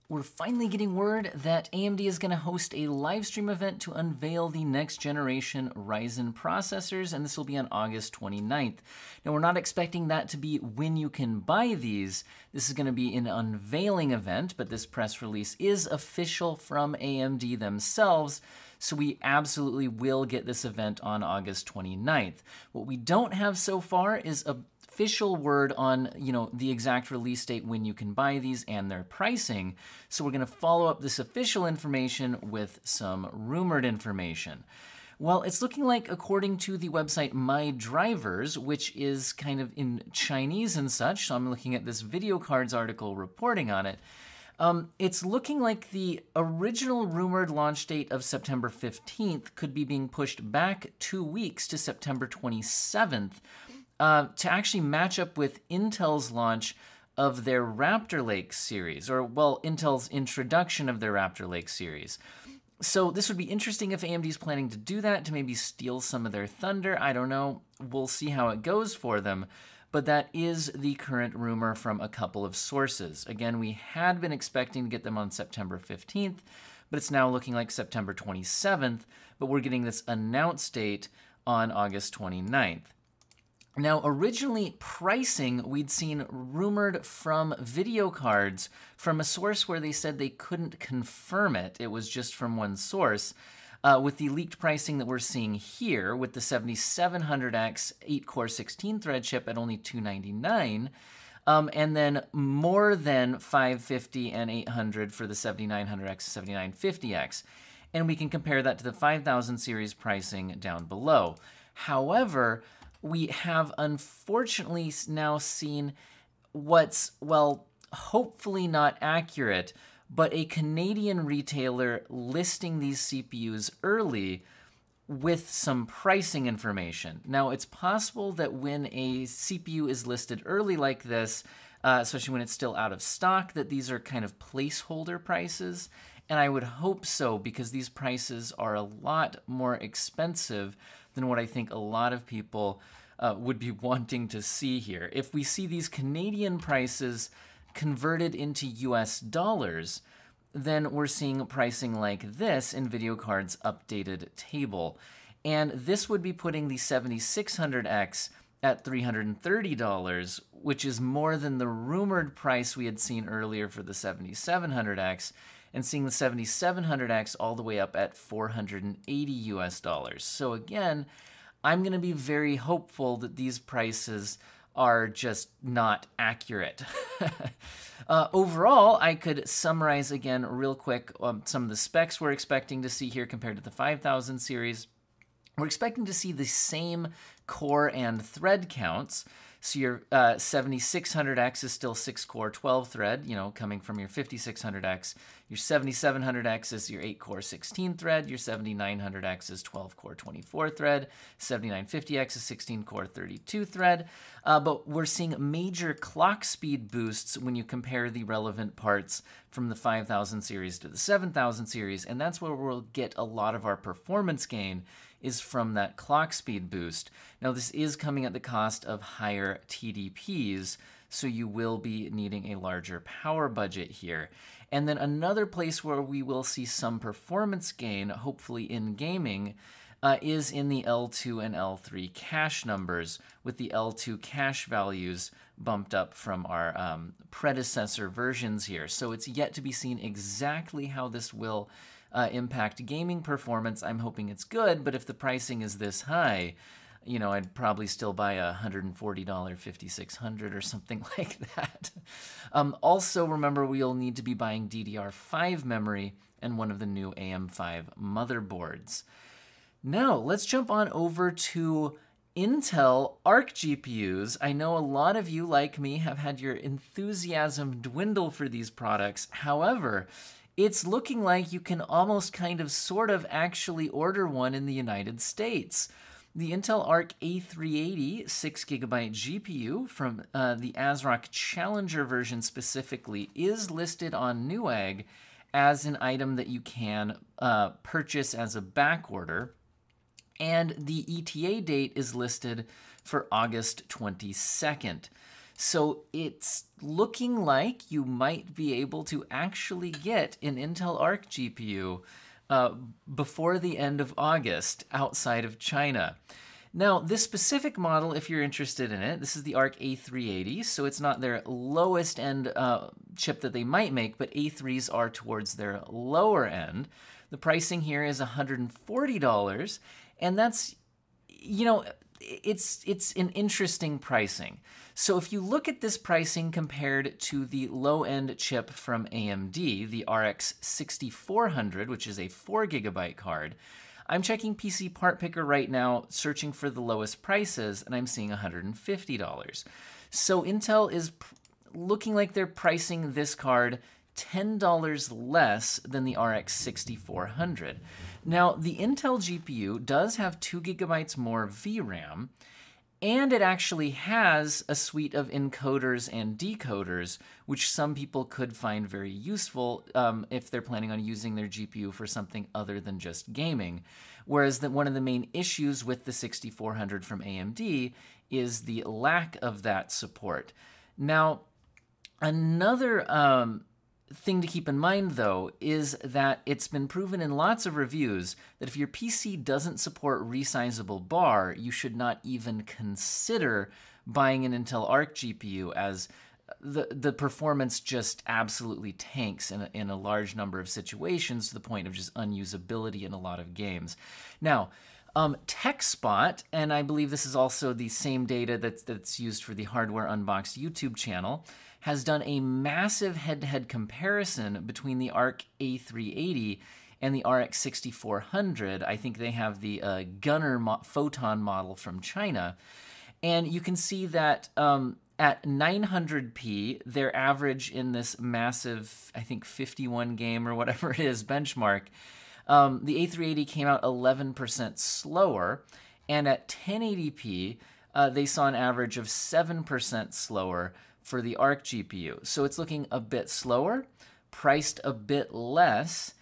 We're finally getting word that AMD is going to host a live stream event to unveil the next generation Ryzen processors, and this will be on August 29th. Now, we're not expecting that to be when you can buy these. This is going to be an unveiling event, but this press release is official from AMD themselves, so we absolutely will get this event on August 29th. What we don't have so far is a official word on, the exact release date when you can buy these and their pricing. So we're going to follow up this official information with some rumored information. Well, it's looking like, according to the website My Drivers, which is kind of in Chinese and such, so I'm looking at this video cards article reporting on it, it's looking like the original rumored launch date of September 15th could be being pushed back 2 weeks to September 27th. To actually match up with Intel's launch of their Raptor Lake series, or, well, Intel's introduction of their Raptor Lake series. So this would be interesting if AMD is planning to do that, to maybe steal some of their thunder. I don't know. We'll see how it goes for them. But that is the current rumor from a couple of sources. Again, we had been expecting to get them on September 15th, but it's now looking like September 27th, but we're getting this announced date on August 29th. Now, originally, pricing we'd seen rumored from video cards from a source where they said they couldn't confirm it. It was just from one source. With the leaked pricing that we're seeing here, with the 7700X 8-core 16-thread chip at only $299, and then more than 550 and 800 for the 7900X 7950X. And we can compare that to the 5000 series pricing down below. However, we have unfortunately now seen what's, well, hopefully not accurate, but a Canadian retailer listing these CPUs early with some pricing information. Now, it's possible that when a CPU is listed early like this, especially when it's still out of stock, that these are kind of placeholder prices. And I would hope so, because these prices are a lot more expensive than what I think a lot of people would be wanting to see here. If we see these Canadian prices converted into US dollars, then we're seeing pricing like this in Video Card's updated table. And this would be putting the 7600X at $330, which is more than the rumored price we had seen earlier for the 7700X, and seeing the 7700X all the way up at $480 US dollars. So again, I'm going to be very hopeful that these prices are just not accurate. Overall, I could summarize again real quick some of the specs we're expecting to see here compared to the 5000 series. We're expecting to see the same core and thread counts. So your 7600X is still 6-core 12-thread, coming from your 5600X. Your 7700X is your 8-core 16-thread. Your 7900X is 12-core 24-thread. 7950X is 16-core 32-thread. But we're seeing major clock speed boosts when you compare the relevant parts from the 5000 series to the 7000 series, and that's where we'll get a lot of our performance gain, is from that clock speed boost. Now, this is coming at the cost of higher TDPs, so you will be needing a larger power budget here. And then another place where we will see some performance gain, hopefully in gaming, is in the L2 and L3 cache numbers, with the L2 cache values bumped up from our predecessor versions here. So it's yet to be seen exactly how this will impact gaming performance. I'm hoping it's good, but if the pricing is this high, I'd probably still buy a $140 5600 or something like that. Also, remember, we'll need to be buying DDR5 memory and one of the new AM5 motherboards. Now, let's jump on over to Intel Arc GPUs. I know a lot of you, like me, have had your enthusiasm dwindle for these products. However, it's looking like you can almost sort of actually order one in the United States. The Intel Arc A380 6GB GPU from the ASRock Challenger version specifically is listed on Newegg as an item that you can purchase as a back order. And the ETA date is listed for August 22nd. So it's looking like you might be able to actually get an Intel Arc GPU before the end of August outside of China. Now, this specific model, if you're interested in it, this is the Arc A380, so it's not their lowest end chip that they might make, but A3s are towards their lower end. The pricing here is $140, and that's, you know, it's an interesting pricing. So if you look at this pricing compared to the low-end chip from AMD, the RX 6400, which is a 4GB card, I'm checking PC Part Picker right now, searching for the lowest prices, and I'm seeing $150. So Intel is looking like they're pricing this card $10 less than the RX 6400. Now, the Intel GPU does have 2 GB more VRAM, and it actually has a suite of encoders and decoders, which some people could find very useful if they're planning on using their GPU for something other than just gaming. Whereas one of the main issues with the 6400 from AMD is the lack of that support. Now, another thing to keep in mind, though, is that it's been proven in lots of reviews that if your PC doesn't support resizable bar, you should not even consider buying an Intel Arc GPU, as the performance just absolutely tanks in a large number of situations to the point of just unusability in a lot of games. Now, TechSpot, and I believe this is also the same data that's used for the Hardware Unboxed YouTube channel, has done a massive head-to-head comparison between the Arc A380 and the RX 6400. I think they have the Gunner Photon model from China. And you can see that at 900p, their average in this massive, I think, 51 game or whatever it is, benchmark, the A380 came out 11% slower. And at 1080p, they saw an average of 7% slower for the Arc GPU. So it's looking a bit slower, priced a bit less,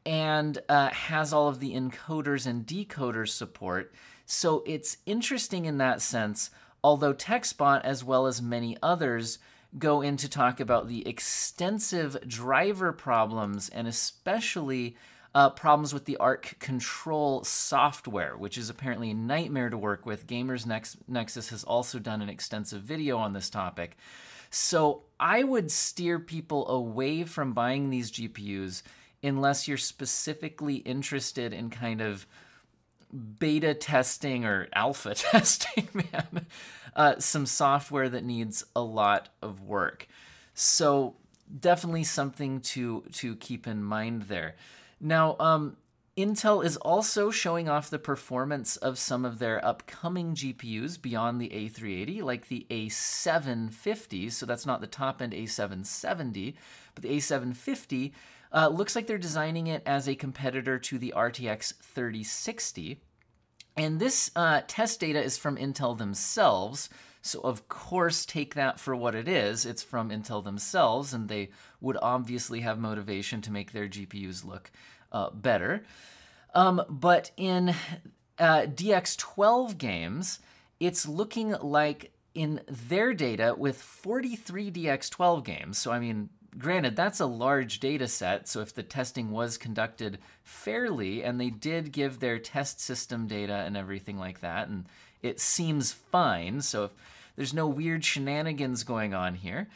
and has all of the encoders and decoders support. So it's interesting in that sense, although TechSpot, as well as many others, go in to talk about the extensive driver problems and especially problems with the Arc control software, which is apparently a nightmare to work with. Gamers Nexus has also done an extensive video on this topic. So I would steer people away from buying these GPUs unless you're specifically interested in kind of beta testing or alpha testing, man, some software that needs a lot of work. So definitely something to keep in mind there. Now, Intel is also showing off the performance of some of their upcoming GPUs beyond the A380, like the A750. So that's not the top-end A770, but the A750 looks like they're designing it as a competitor to the RTX 3060. And this test data is from Intel themselves. So of course, take that for what it is. It's from Intel themselves, and they would obviously have motivation to make their GPUs look better. But in DX12 games, it's looking like in their data with 43 DX12 games. So, I mean, granted, that's a large data set. So if the testing was conducted fairly and they did give their test system data and everything like that, and it seems fine. So if there's no weird shenanigans going on here,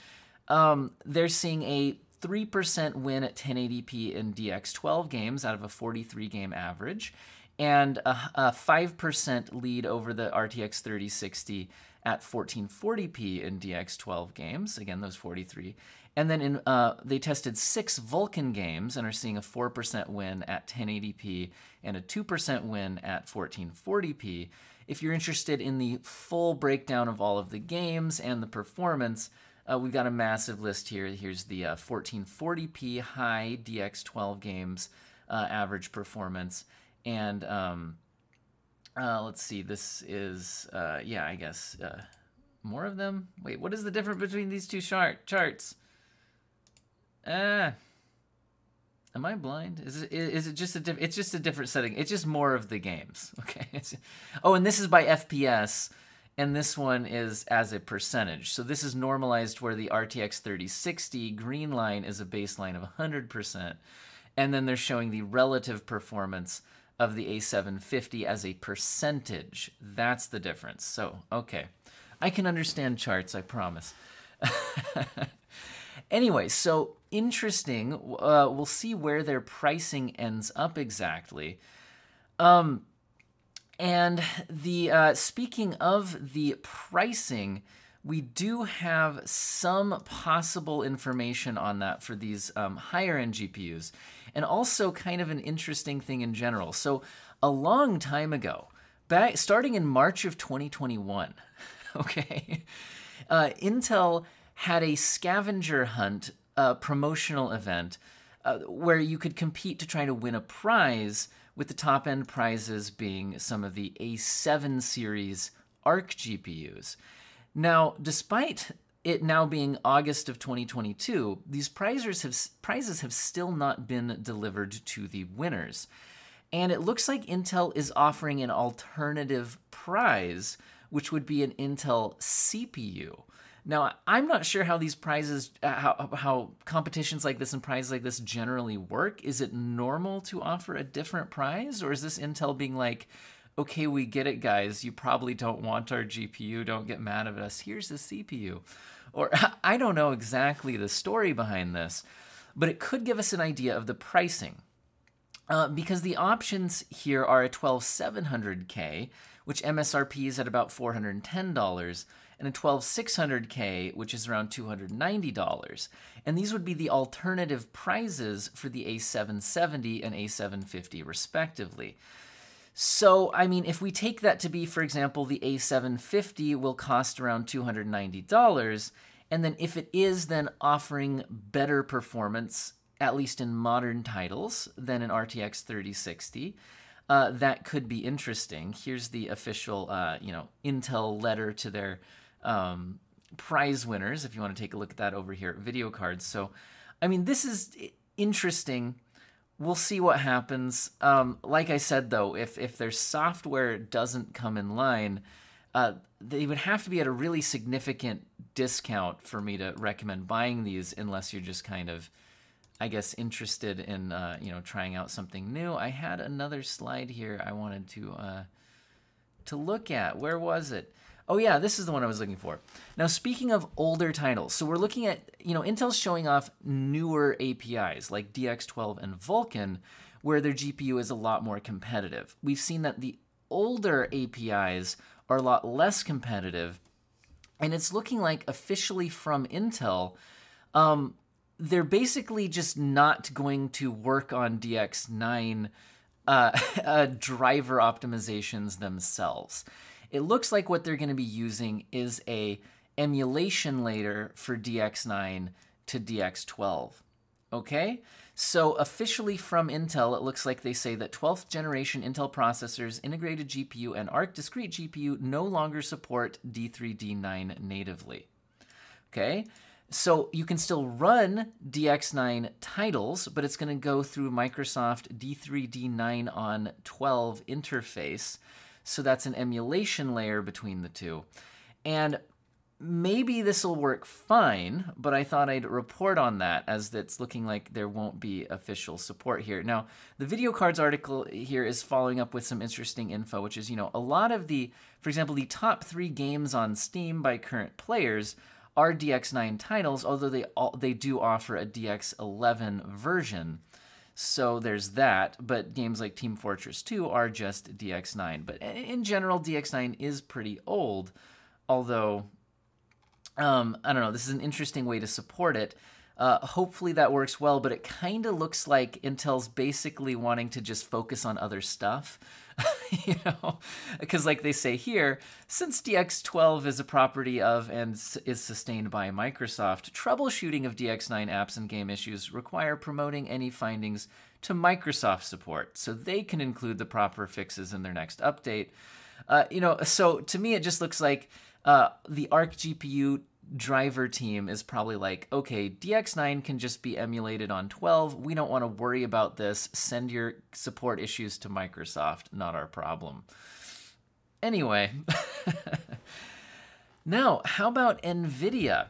they're seeing a 3% win at 1080p in DX12 games out of a 43-game average, and a 5% lead over the RTX 3060 at 1440p in DX12 games, again, those 43. And then they tested 6 Vulkan games and are seeing a 4% win at 1080p and a 2% win at 1440p. If you're interested in the full breakdown of all of the games and the performance, we've got a massive list here. Here's the 1440p high DX12 games average performance. And let's see, this is, yeah, I guess more of them. Wait, what is the difference between these two charts? Am I blind? Is it just it's just a different setting. It's just more of the games. Okay. Oh, and this is by FPS. and this one is as a percentage. So this is normalized where the RTX 3060 green line is a baseline of 100%, and then they're showing the relative performance of the A750 as a percentage. That's the difference. So, okay. I can understand charts, I promise. Anyway, so interesting. We'll see where their pricing ends up exactly. And the speaking of the pricing, we do have some possible information on that for these higher-end GPUs, and also kind of an interesting thing in general. So a long time ago, starting in March of 2021, okay, Intel had a scavenger hunt promotional event where you could compete to try to win a prize, with the top-end prizes being some of the A7 series Arc GPUs. Now, despite it now being August of 2022, these prizes have still not been delivered to the winners. And it looks like Intel is offering an alternative prize, which would be an Intel CPU. Now, I'm not sure how these prizes, how competitions like this and prizes like this generally work. Is it normal to offer a different prize? Or is this Intel being like, okay, we get it, guys. You probably don't want our GPU. Don't get mad at us. Here's the CPU. Or I don't know exactly the story behind this, but it could give us an idea of the pricing. Because the options here are a 12700K, which MSRP is at about $410, and a 12600K, which is around $290. And these would be the alternative prizes for the A770 and A750, respectively. So, I mean, if we take that to be, for example, the A750 will cost around $290, and then if it is then offering better performance, at least in modern titles, than an RTX 3060, that could be interesting. Here's the official, Intel letter to their prize winners, if you want to take a look at that over here at Video Cards. So, I mean, this is interesting. We'll see what happens. Like I said, though, if their software doesn't come in line, they would have to be at a really significant discount for me to recommend buying these, unless you're just kind of, I guess, interested in trying out something new. I had another slide here I wanted to look at. Where was it? Oh yeah, this is the one I was looking for. Now, speaking of older titles, so we're looking at, Intel's showing off newer APIs like DX12 and Vulkan, where their GPU is a lot more competitive. We've seen that the older APIs are a lot less competitive, and it's looking like officially from Intel, they're basically just not going to work on DX9 driver optimizations themselves. It looks like what they're going to be using is a emulation layer for DX9 to DX12. Okay? So officially from Intel, it looks like they say that 12th generation Intel processors, integrated GPU, and Arc discrete GPU no longer support D3D9 natively. Okay? So you can still run DX9 titles, but it's going to go through Microsoft D3D9 on 12 interface. So that's an emulation layer between the two. And maybe this will work fine, but I thought I'd report on that, as it's looking like there won't be official support here. Now, the Video Cards article here is following up with some interesting info, which is, a lot of the, for example, the top 3 games on Steam by current players are DX9 titles, although they do offer a DX11 version. So there's that, but games like Team Fortress 2 are just DX9. But in general, DX9 is pretty old, although, I don't know, this is an interesting way to support it. Hopefully that works well, but it kind of looks like Intel's basically wanting to just focus on other stuff, because like they say here, since DX12 is a property of and is sustained by Microsoft, troubleshooting of DX9 apps and game issues require promoting any findings to Microsoft support so they can include the proper fixes in their next update. So to me, it just looks like the Arc GPU driver team is probably like, okay, DX9 can just be emulated on 12. We don't want to worry about this. Send your support issues to Microsoft. Not our problem. Anyway, Now, how about Nvidia?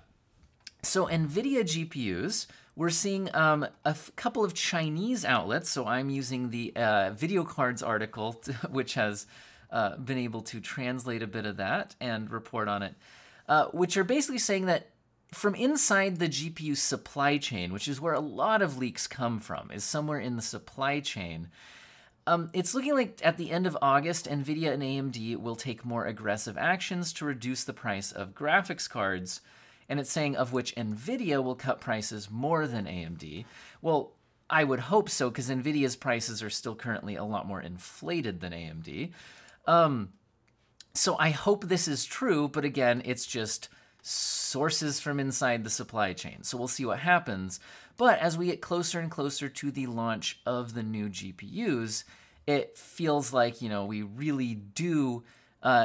So Nvidia GPUs, we're seeing a couple of Chinese outlets. So I'm using the Video Cards article, which has been able to translate a bit of that and report on it, which are basically saying that from inside the GPU supply chain, which is where a lot of leaks come from, is somewhere in the supply chain. It's looking like at the end of August, Nvidia and AMD will take more aggressive actions to reduce the price of graphics cards. And it's saying of which Nvidia will cut prices more than AMD. Well, I would hope so, because Nvidia's prices are still currently a lot more inflated than AMD. So I hope this is true, but again, it's just sources from inside the supply chain. So we'll see what happens. But as we get closer and closer to the launch of the new GPUs, it feels like, you know, we really do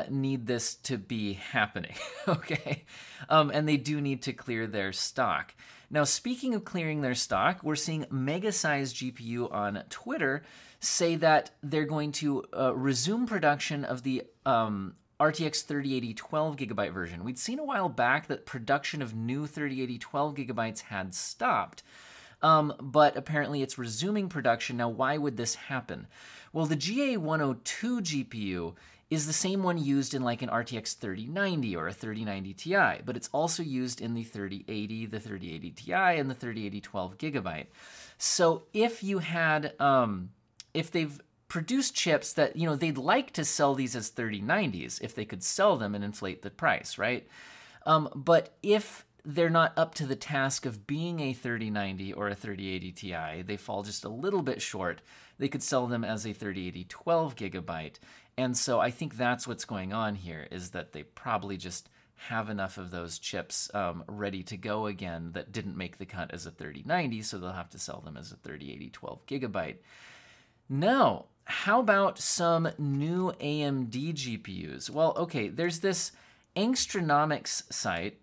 need this to be happening, okay? And they do need to clear their stock. Now, speaking of clearing their stock, we're seeing Mega Size GPU on Twitter say that they're going to resume production of the RTX 3080 12GB version. We'd seen a while back that production of new 3080 12GB had stopped, but apparently it's resuming production. Now, why would this happen? Well, the GA102 GPU is the same one used in like an RTX 3090 or a 3090 Ti, but it's also used in the 3080, the 3080 Ti, and the 3080 12GB. So if you had, if they've produced chips that, you know, they'd like to sell these as 3090s if they could sell them and inflate the price, right? But if they're not up to the task of being a 3090 or a 3080 Ti, they fall just a little bit short, they could sell them as a 3080 12GB. And so I think that's what's going on here, is that they probably just have enough of those chips ready to go again that didn't make the cut as a 3090, so they'll have to sell them as a 3080 12GB. Now, how about some new AMD GPUs? Well, okay, there's this Angstronomics site,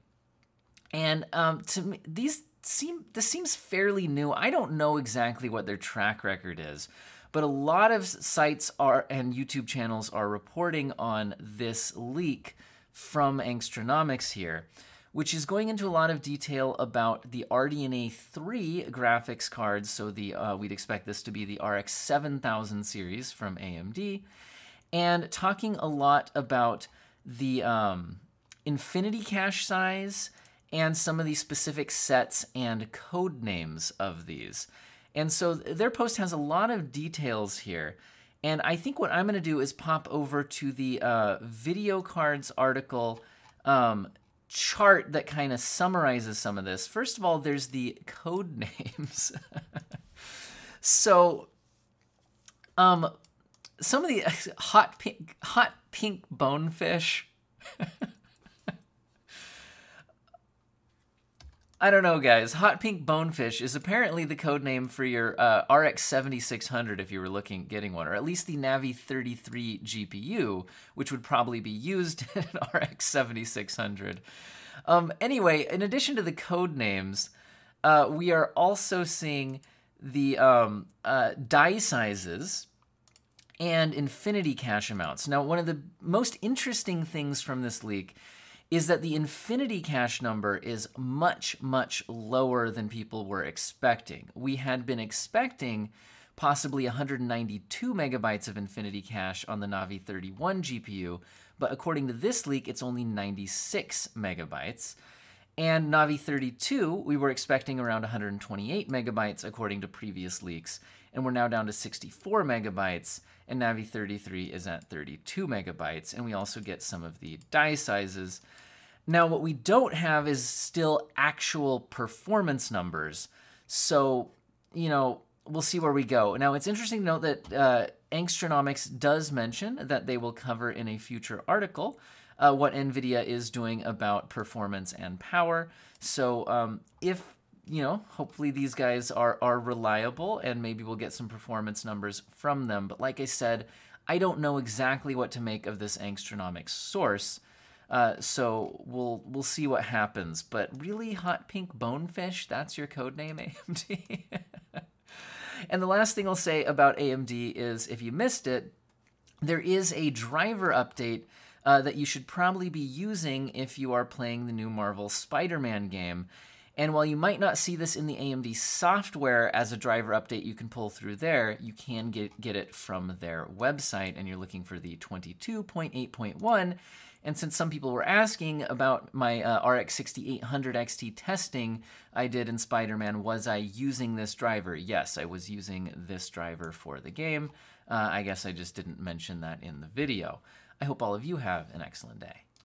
and to me, this seems fairly new. I don't know exactly what their track record is, but a lot of sites and YouTube channels are reporting on this leak from Angstronomics here, which is going into a lot of detail about the RDNA 3 graphics cards. So we'd expect this to be the RX 7000 series from AMD, and talking a lot about the infinity cache size and some of the specific sets and code names of these. And so their post has a lot of details here. And I think what I'm going to do is pop over to the Video Cards article chart that kind of summarizes some of this. First of all, there's the code names. So some of the hot pink bonefish. I don't know, guys. Hot pink bonefish is apparently the code name for your RX 7600 if you were getting one, or at least the Navi 33 GPU, which would probably be used in an RX 7600. Anyway, in addition to the code names, we are also seeing the die sizes and infinity cache amounts. Now, one of the most interesting things from this leak is that the infinity cache number is much, much lower than people were expecting. We had been expecting possibly 192 megabytes of infinity cache on the Navi 31 GPU, but according to this leak, it's only 96 megabytes. And Navi 32, we were expecting around 128 megabytes according to previous leaks, and we're now down to 64 megabytes, and Navi 33 is at 32 megabytes, and we also get some of the die sizes. Now, what we don't have is still actual performance numbers, so, you know, we'll see where we go. Now, it's interesting to note that Angstronomics does mention that they will cover in a future article what NVIDIA is doing about performance and power. So if, you know, hopefully these guys are reliable, and maybe we'll get some performance numbers from them. But like I said, I don't know exactly what to make of this Angstronomics source. So we'll see what happens. But really, hot pink bonefish, that's your code name, AMD? And the last thing I'll say about AMD is, if you missed it, there is a driver update that you should probably be using if you are playing the new Marvel Spider-Man game. And while you might not see this in the AMD software as a driver update you can pull through there, you can get it from their website, and you're looking for the 22.8.1. And since some people were asking about my RX 6800 XT testing I did in Spider-Man, was I using this driver? Yes, I was using this driver for the game. I guess I just didn't mention that in the video. I hope all of you have an excellent day.